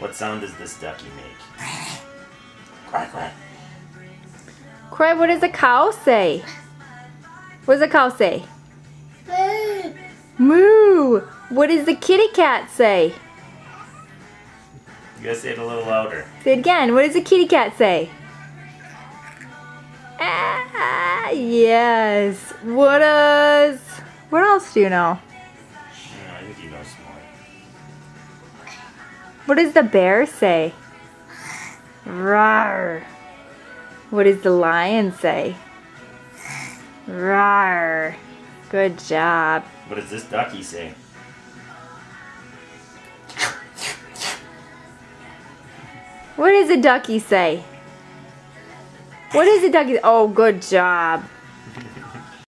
What sound does this ducky make? Quack, quack. Cry, what does a cow say? What does a cow say? Moo! What does the kitty cat say? You gotta say it a little louder. Say it again. What does the kitty cat say? Ah, yes. What else do you know? I think you know some more. What does the bear say? Rawr. What does the lion say? Rawr. Good job. What does this ducky say? What does a ducky say? What does a ducky? Oh, good job.